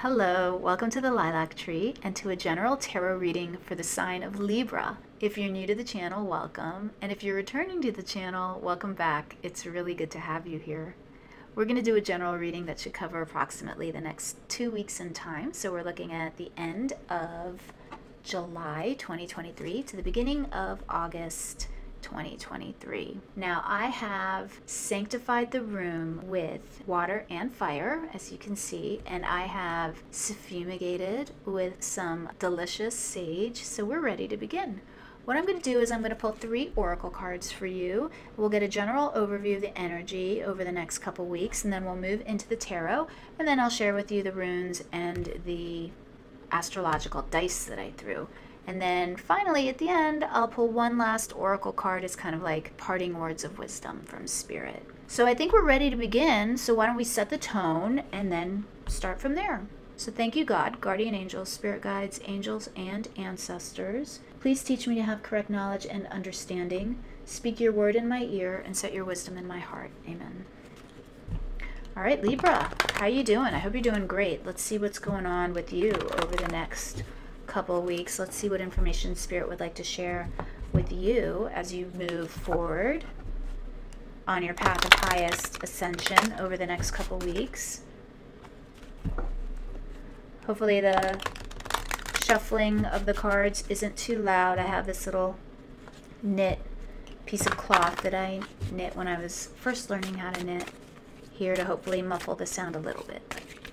Hello, welcome to the Lilac Tree and to a general tarot reading for the sign of Libra. If you're new to the channel, welcome. And if you're returning to the channel, welcome back. It's really good to have you here. We're going to do a general reading that should cover approximately the next 2 weeks in time. So we're looking at the end of July 2023 to the beginning of August 2023. Now I have sanctified the room with water and fire, as you can see, and I have suffumigated with some delicious sage. So we're ready to begin. What I'm going to do is I'm going to pull 3 oracle cards for you. We'll get a general overview of the energy over the next couple weeks, and then we'll move into the tarot, and then I'll share with you the runes and the astrological dice that I threw. And then finally, at the end, I'll pull one last oracle card as kind of like parting words of wisdom from Spirit. So I think we're ready to begin. So why don't we set the tone and then start from there. So thank you, God, guardian angels, spirit guides, angels, and ancestors. Please teach me to have correct knowledge and understanding. Speak your word in my ear and set your wisdom in my heart. Amen. All right, Libra, how you doing? I hope you're doing great. Let's see what's going on with you over the next couple of weeks. Let's see what information Spirit would like to share with you as you move forward on your path of highest ascension over the next couple weeks. Hopefully the shuffling of the cards isn't too loud. I have this little knit piece of cloth that I knit when I was first learning how to knit here to hopefully muffle the sound a little bit.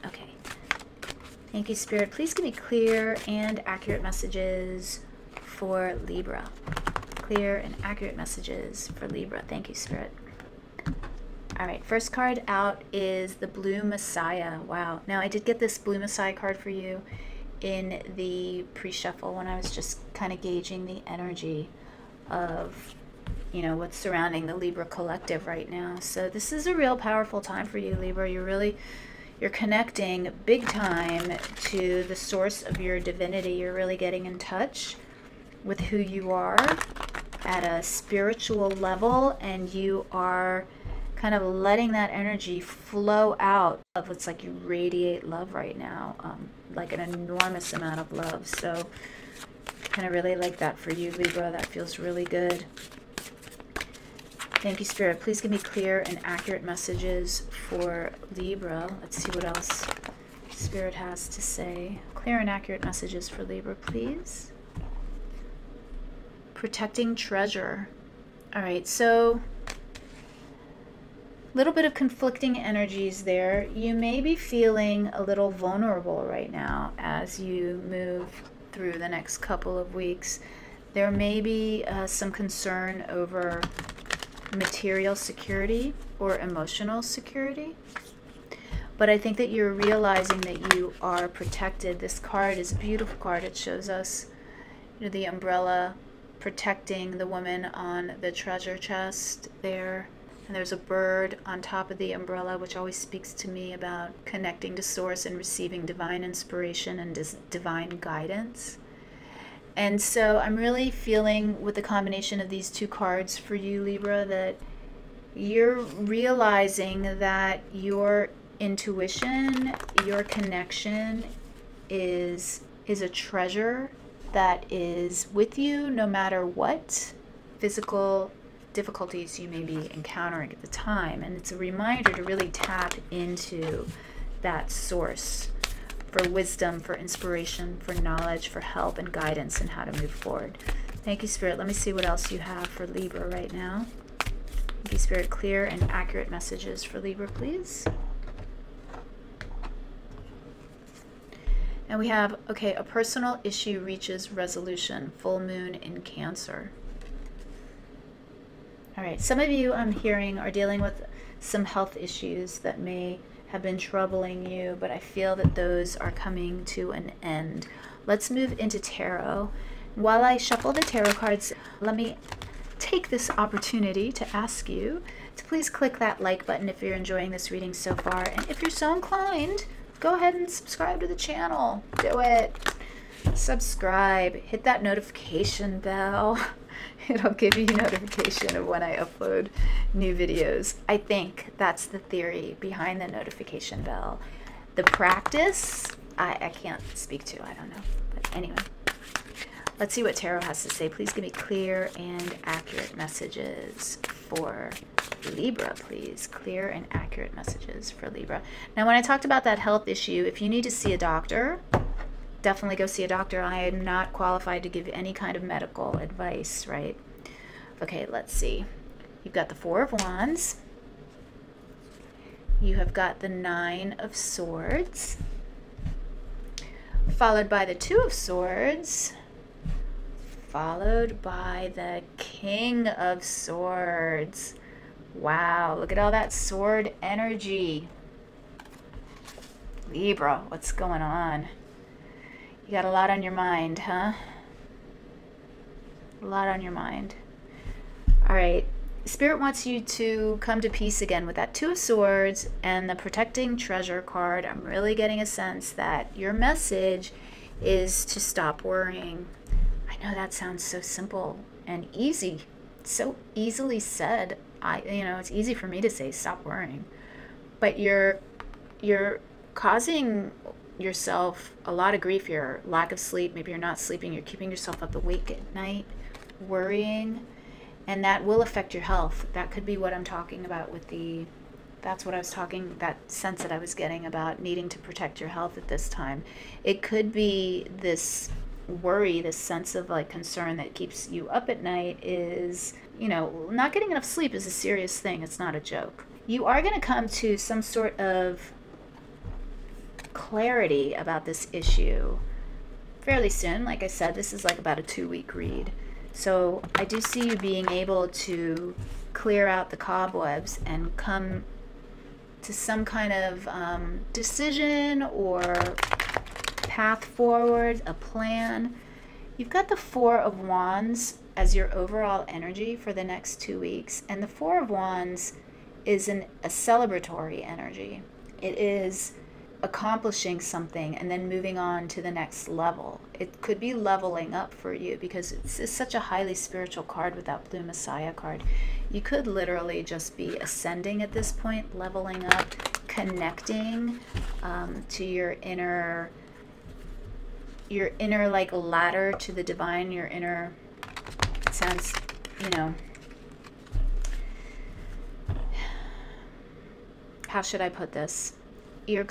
Okay. Thank you, Spirit. Please give me clear and accurate messages for Libra. Clear and accurate messages for Libra. Thank you, Spirit. All right, first card out is the Blue Messiah. Wow. Now, I did get this Blue Messiah card for you in the pre-shuffle when I was just kind of gauging the energy of, you know, what's surrounding the Libra collective right now. So this is a real powerful time for you, Libra. You're connecting big time to the source of your divinity. You're really getting in touch with who you are at a spiritual level, and you are kind of letting that energy flow out of it's like you radiate love right now, like an enormous amount of love. So kind of really like that for you, Libra. That feels really good. Thank you, Spirit. Please give me clear and accurate messages for Libra. Let's see what else Spirit has to say. Clear and accurate messages for Libra, please. Protecting treasure. All right, so a little bit of conflicting energies there. You may be feeling a little vulnerable right now as you move through the next couple of weeks. There may be some concern over material security or emotional security, but I think that you're realizing that you are protected. This card is a beautiful card. It shows us, you know, the umbrella protecting the woman on the treasure chest there, and there's a bird on top of the umbrella, which always speaks to me about connecting to source and receiving divine inspiration and divine guidance. And so I'm really feeling with the combination of these 2 cards for you, Libra, that you're realizing that your intuition, your connection is a treasure that is with you no matter what physical difficulties you may be encountering at the time. And it's a reminder to really tap into that source for wisdom, for inspiration, for knowledge, for help and guidance and how to move forward. Thank you, Spirit. Let me see what else you have for Libra right now. Thank you, Spirit. Clear and accurate messages for Libra, please. And we have, okay, a personal issue reaches resolution. Full moon in Cancer. All right, some of you I'm hearing are dealing with some health issues that may have been troubling you, but I feel that those are coming to an end. Let's move into tarot. While I shuffle the tarot cards, let me take this opportunity to ask you to please click that like button if you're enjoying this reading so far, and if you're so inclined, go ahead and subscribe to the channel. Do it. Subscribe. Hit that notification bell. It'll give you notification of when I upload new videos. I think that's the theory behind the notification bell. The practice I can't speak to. I don't know. But anyway, let's see what Tarot has to say. Please give me clear and accurate messages for Libra, please. Clear and accurate messages for Libra. Now, when I talked about that health issue, if you need to see a doctor, definitely go see a doctor. I am not qualified to give any kind of medical advice, right? Okay, let's see. You've got the Four of Wands. You have got the Nine of Swords, followed by the Two of Swords, followed by the King of Swords. Wow, look at all that sword energy. Libra, what's going on? You got a lot on your mind, huh? A lot on your mind. All right. Spirit wants you to come to peace again with that Two of Swords and the Protecting Treasure card. I'm really getting a sense that your message is to stop worrying. I know that sounds so simple and easy, so easily said. You know, it's easy for me to say stop worrying, but you're causing yourself a lot of grief here. Lack of sleep. Maybe you're not sleeping. You're keeping yourself up awake at night, worrying. And that will affect your health. That could be what I'm talking about with the, that's what I was talking, that sense that I was getting about needing to protect your health at this time. It could be this worry, this sense of like concern that keeps you up at night is, you know, not getting enough sleep is a serious thing. It's not a joke. You are going to come to some sort of clarity about this issue fairly soon. Like I said, this is like about a 2-week read. So I do see you being able to clear out the cobwebs and come to some kind of decision or path forward, a plan. You've got the Four of Wands as your overall energy for the next 2 weeks. And the Four of Wands is a celebratory energy. It is accomplishing something and then moving on to the next level. It could be leveling up for you because it's such a highly spiritual card with that blue Messiah card. You could literally just be ascending at this point, leveling up, connecting to your inner like ladder to the divine, your inner sense, you know. How should I put this? You're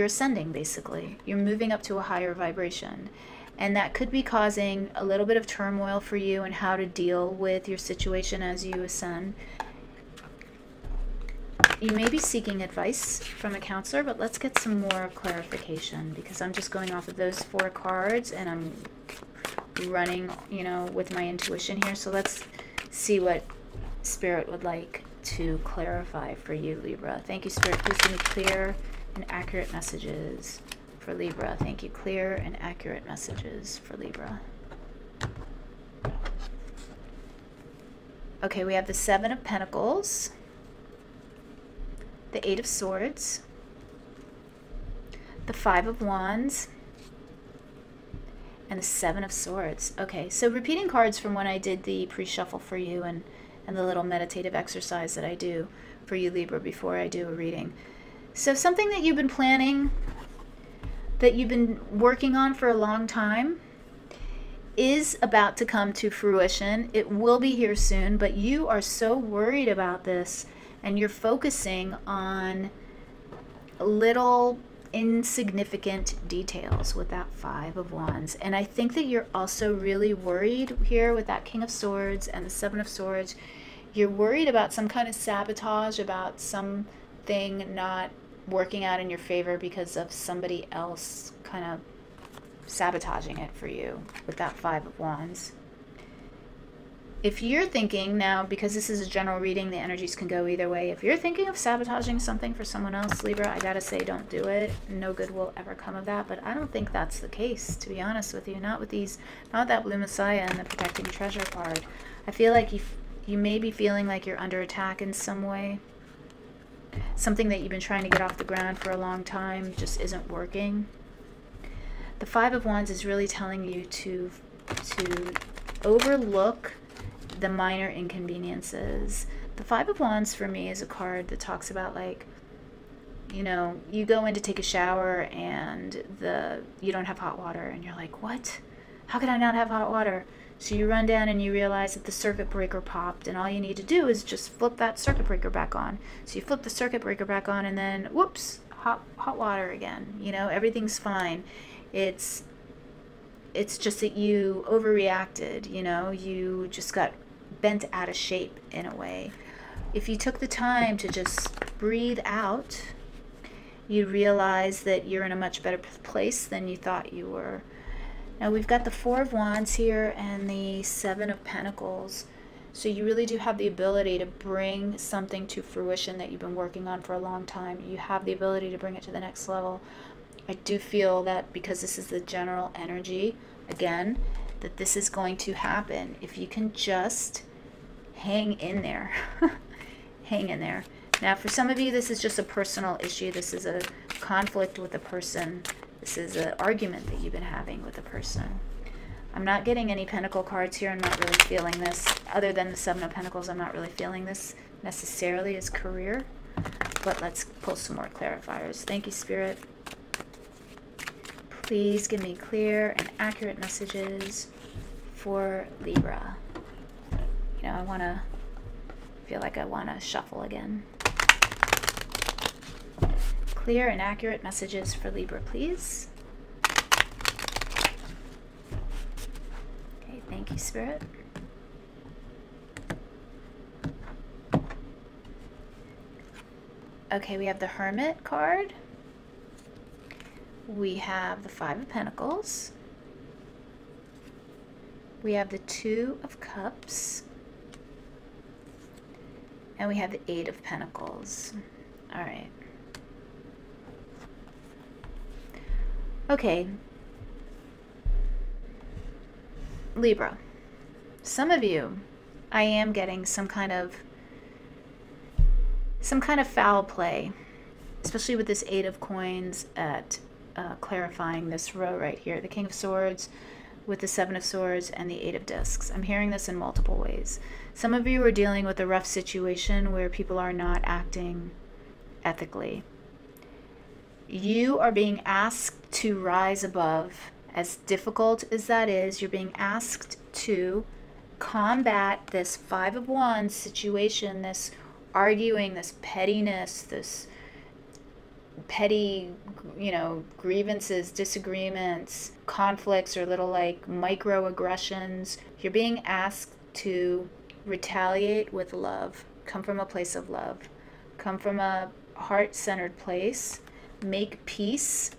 ascending, basically. You're moving up to a higher vibration. And that could be causing a little bit of turmoil for you and how to deal with your situation as you ascend. You may be seeking advice from a counselor, but let's get some more clarification because I'm just going off of those 4 cards and I'm running, you know, with my intuition here. So let's see what Spirit would like to clarify for you, Libra. Thank you, Spirit. Please give me clear and accurate messages for Libra. Thank you. Clear and accurate messages for Libra. Okay, we have the Seven of Pentacles, the Eight of Swords, the Five of Wands, and the Seven of Swords. Okay, so repeating cards from when I did the pre-shuffle for you and the little meditative exercise that I do for you, Libra, before I do a reading. So something that you've been planning, that you've been working on for a long time, is about to come to fruition. It will be here soon, but you are so worried about this and you're focusing on little insignificant details with that Five of Wands. And I think that you're also really worried here with that King of Swords and the Seven of Swords. You're worried about some kind of sabotage, about something not working out in your favor because of somebody else kind of sabotaging it for you with that Five of Wands. If you're thinking now, because this is a general reading, the energies can go either way. If you're thinking of sabotaging something for someone else, Libra, I gotta say, don't do it. No good will ever come of that. But I don't think that's the case, to be honest with you. Not with these, not that blue Messiah and the Protecting Treasure card. I feel like you may be feeling like you're under attack in some way. Something that you've been trying to get off the ground for a long time just isn't working. The Five of Wands is really telling you to overlook the minor inconveniences. The Five of Wands for me is a card that talks about like You know, you go in to take a shower and you don't have hot water, and you're like, what? How could I not have hot water? So you run down and you realize that the circuit breaker popped, and all you need to do is just flip that circuit breaker back on. So you flip the circuit breaker back on, and then whoops, hot water again. You know, everything's fine. It's just that you overreacted, you know, you just got bent out of shape in a way. If you took the time to just breathe out, you realize that you're in a much better place than you thought you were. Now we've got the Four of Wands here and the Seven of Pentacles. So you really do have the ability to bring something to fruition that you've been working on for a long time. You have the ability to bring it to the next level. I do feel that because this is the general energy, again, that this is going to happen. If you can just hang in there. Hang in there. Now, for some of you, this is just a personal issue. This is a conflict with a person. This is an argument that you've been having with a person. I'm not getting any Pentacle cards here. I'm not really feeling this. Other than the Seven of Pentacles, I'm not really feeling this necessarily as career. But let's pull some more clarifiers. Thank you, Spirit. Please give me clear and accurate messages for Libra. You know, I feel like I want to shuffle again. Clear and accurate messages for Libra, please. Okay, thank you, Spirit. Okay, we have the Hermit card. We have the Five of Pentacles. We have the Two of Cups. And we have the Eight of Pentacles. All right. Okay. Libra. Some of you, I am getting some kind of foul play, especially with this Eight of Coins at clarifying this row right here. The King of Swords with the Seven of Swords and the Eight of Discs. I'm hearing this in multiple ways. Some of you are dealing with a rough situation where people are not acting ethically. You are being asked to rise above. As difficult as that is, you're being asked to combat this Five of Wands situation, this arguing, this pettiness, this petty, you know, grievances, disagreements, conflicts, or little like microaggressions. You're being asked to retaliate with love. Come from a place of love. Come from a heart-centered place. Make peace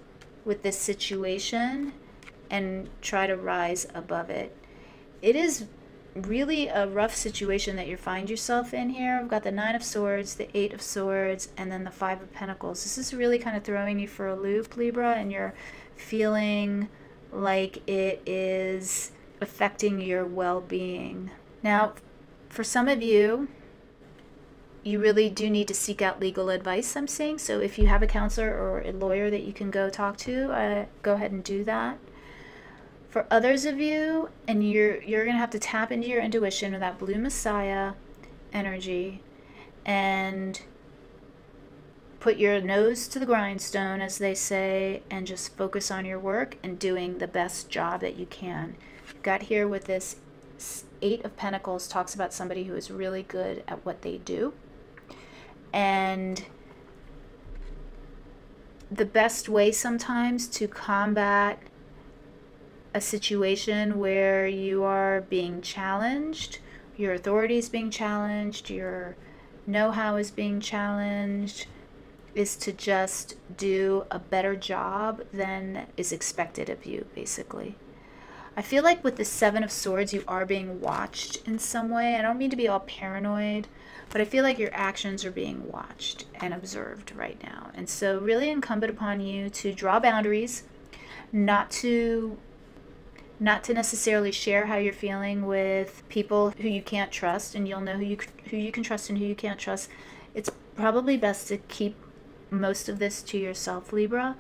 with this situation and try to rise above it. It is really a rough situation that you find yourself in here. I've got the Nine of Swords, the Eight of Swords, and then the Five of Pentacles. This is really kind of throwing you for a loop, Libra, and you're feeling like it is affecting your well-being. Now, for some of you, you really do need to seek out legal advice, I'm saying. So if you have a counselor or a lawyer that you can go talk to, go ahead and do that. For others of you, and you're going to have to tap into your intuition with that Blue Messiah energy and put your nose to the grindstone, as they say, and just focus on your work and doing the best job that you can. You've got here with this Eight of Pentacles, talks about somebody who is really good at what they do. And the best way sometimes to combat a situation where you are being challenged, your authority is being challenged, your know-how is being challenged, is to just do a better job than is expected of you, basically. I feel like with the Seven of Swords, you are being watched in some way. I don't mean to be all paranoid, but I feel like your actions are being watched and observed right now. And so really incumbent upon you to draw boundaries, not to necessarily share how you're feeling with people who you can't trust, and you'll know who you can trust and who you can't trust. It's probably best to keep most of this to yourself, Libra,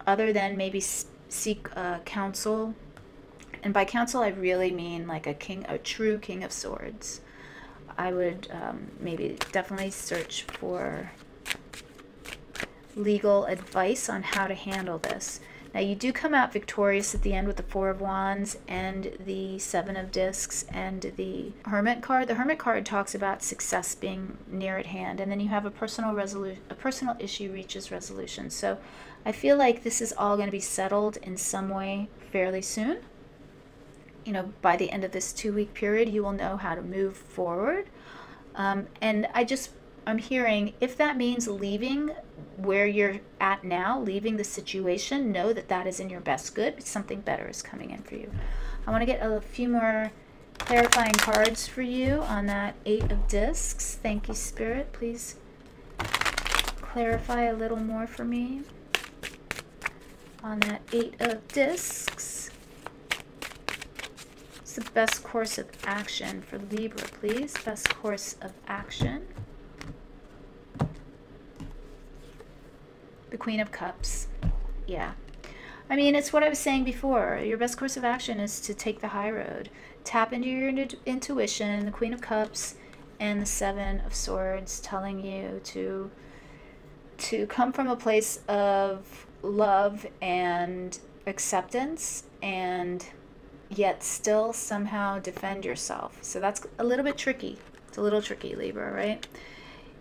other than maybe seek counsel. And by counsel, I really mean like a true King of Swords. I would maybe definitely search for legal advice on how to handle this. Now, you do come out victorious at the end with the Four of Wands and the Seven of Discs and the Hermit card. The Hermit card talks about success being near at hand, and then you have a personal issue reaches resolution. So I feel like this is all going to be settled in some way fairly soon. You know, by the end of this 2-week period, you will know how to move forward. And I'm hearing, if that means leaving where you're at now, leaving the situation, know that that is in your best good. Something better is coming in for you. I want to get a few more clarifying cards for you on that Eight of Discs. Thank you, Spirit. Please clarify a little more for me on that Eight of Discs. What's the best course of action for Libra, please? Best course of action. The Queen of Cups. Yeah. I mean, it's what I was saying before. Your best course of action is to take the high road. Tap into your intuition, the Queen of Cups and the Seven of Swords telling you to come from a place of love and acceptance, and yet still somehow defend yourself. So that's a little bit tricky. It's a little tricky, Libra, right?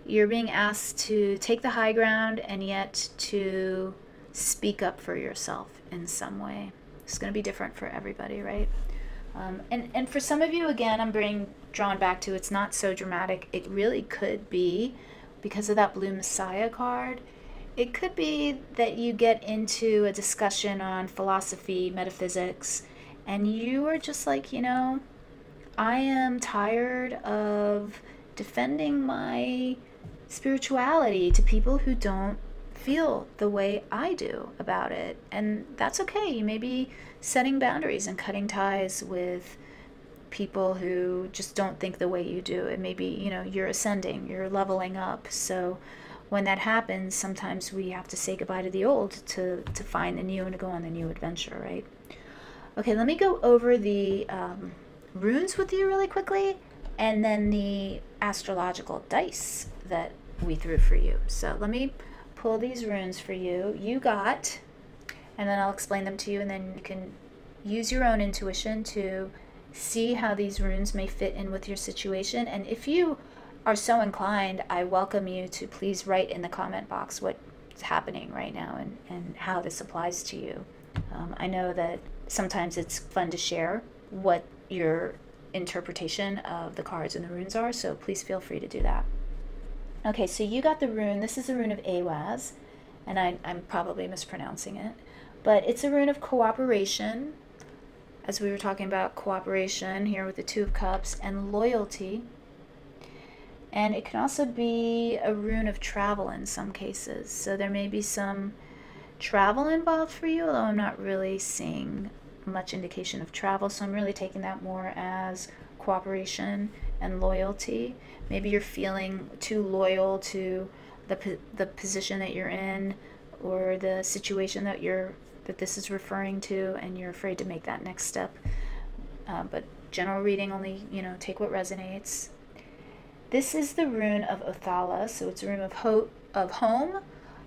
You're being asked to take the high ground and yet to speak up for yourself in some way. It's going to be different for everybody, right? And for some of you, again, I'm being drawn back to, it's not so dramatic. It really could be, because of that blue Messiah card, it could be that you get into a discussion on philosophy, metaphysics, and you are just like, you know, I am tired of defending my spirituality to people who don't feel the way I do about it. And that's okay. You may be setting boundaries and cutting ties with people who just don't think the way you do. It may be, you know, you're ascending, you're leveling up. So when that happens, sometimes we have to say goodbye to the old to find the new and to go on the new adventure, right? Okay, let me go over the runes with you really quickly, and then the astrological dice that we threw for you. So let me pull these runes for you. You got, and then I'll explain them to you, and then you can use your own intuition to see how these runes may fit in with your situation. And if you are so inclined, I welcome you to please write in the comment box what's happening right now and how this applies to you. I know that sometimes it's fun to share what your interpretation of the cards and the runes are, so please feel free to do that. Okay, so you got the rune. This is the rune of Awaz, and I'm probably mispronouncing it, but it's a rune of cooperation, as we were talking about cooperation here with the Two of Cups, and loyalty. And it can also be a rune of travel in some cases. So there may be some travel involved for you, although I'm not really seeing much indication of travel. So I'm really taking that more as cooperation and loyalty. Maybe you're feeling too loyal to the position that you're in, or the situation that this is referring to, and you're afraid to make that next step. But general reading, only, you know, take what resonates. This is the rune of Othala, so it's a rune of home,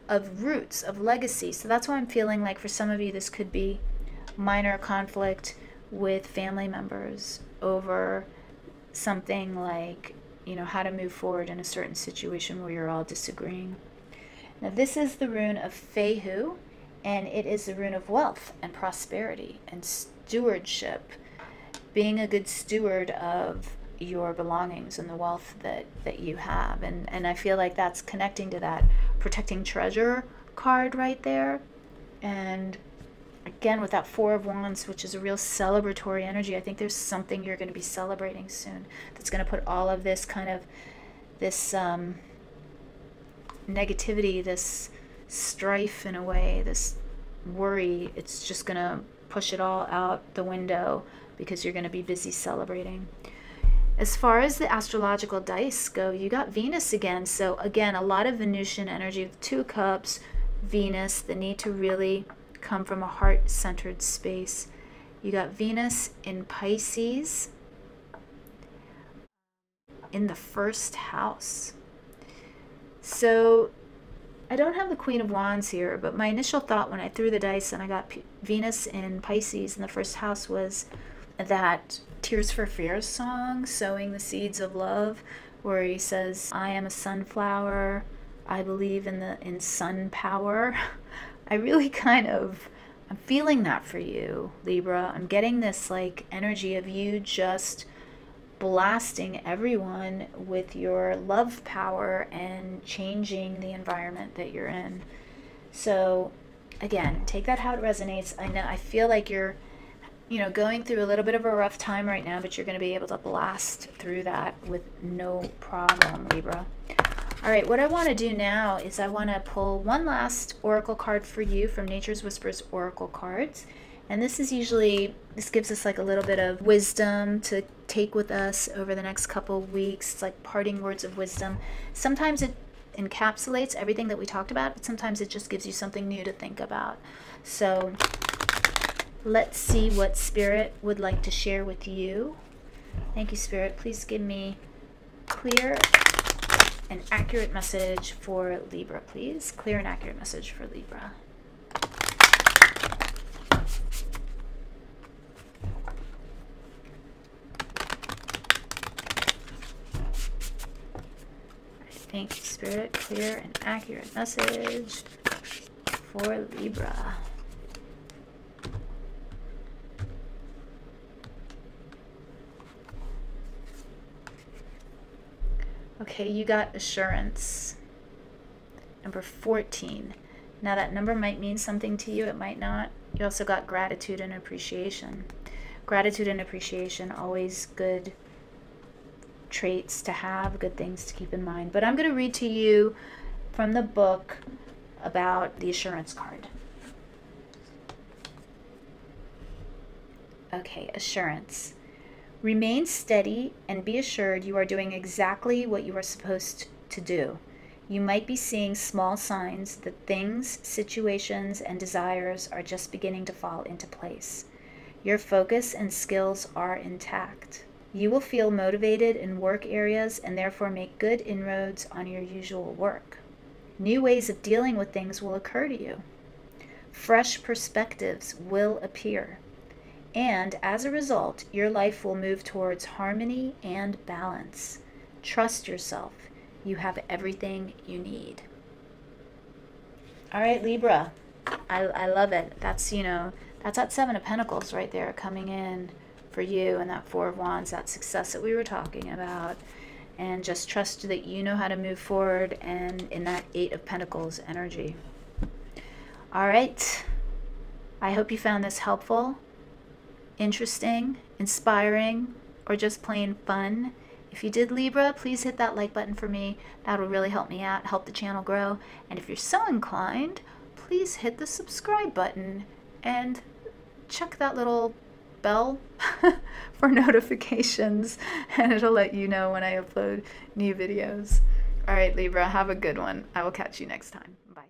of roots, of legacy. So that's why I'm feeling like for some of you this could be minor conflict with family members over something like, you know, how to move forward in a certain situation where you're all disagreeing. Now this is the rune of Fehu, and it is the rune of wealth and prosperity and stewardship, being a good steward of your belongings and the wealth that you have. And I feel like that's connecting to that protecting treasure card right there. And again, with that Four of Wands, which is a real celebratory energy, I think there's something you're going to be celebrating soon that's going to put all of this kind of this negativity, this strife in a way, this worry, it's just going to push it all out the window because you're going to be busy celebrating. As far as the astrological dice go, you got Venus again. So again, a lot of Venusian energy with Two Cups, Venus, the need to really come from a heart-centered space. You got Venus in Pisces in the first house. So I don't have the Queen of Wands here, but my initial thought when I threw the dice and I got Venus in Pisces in the first house was that Tears for Fears song, Sowing the Seeds of Love, where he says, I am a sunflower, I believe in sun power. I really I'm feeling that for you, Libra. I'm getting this like energy of you just blasting everyone with your love power and changing the environment that you're in. So again, take that how it resonates. I feel like you're going through a little bit of a rough time right now, but you're going to be able to blast through that with no problem, Libra. All right, what I want to do now is I want to pull one last oracle card for you from Nature's Whispers Oracle Cards. And this gives us like a little bit of wisdom to take with us over the next couple of weeks. It's like parting words of wisdom. Sometimes it encapsulates everything that we talked about, but sometimes it just gives you something new to think about. So let's see what Spirit would like to share with you. Thank you, Spirit. Please give me clear and accurate message for Libra, please. Clear and accurate message for Libra. Thank you, Spirit. Clear and accurate message for Libra. Okay, you got assurance. Number 14. Now that number might mean something to you, it might not. You also got gratitude and appreciation. Gratitude and appreciation, always good traits to have, good things to keep in mind. But I'm going to read to you from the book about the assurance card. Okay, assurance. Remain steady and be assured you are doing exactly what you are supposed to do. You might be seeing small signs that things, situations, and desires are just beginning to fall into place. Your focus and skills are intact. You will feel motivated in work areas and therefore make good inroads on your usual work. New ways of dealing with things will occur to you. Fresh perspectives will appear. And as a result, your life will move towards harmony and balance. Trust yourself. You have everything you need. All right, Libra. I love it. That's, that's that Seven of Pentacles right there coming in for you, and that Four of Wands, that success that we were talking about. And just trust that you know how to move forward and in that Eight of Pentacles energy. All right. I hope you found this helpful, interesting, inspiring, or just plain fun. If you did, Libra, please hit that like button for me. That will really help me out, help the channel grow. And if you're so inclined, please hit the subscribe button and check that little bell for notifications, and it'll let you know when I upload new videos. All right, Libra, have a good one. I will catch you next time. Bye.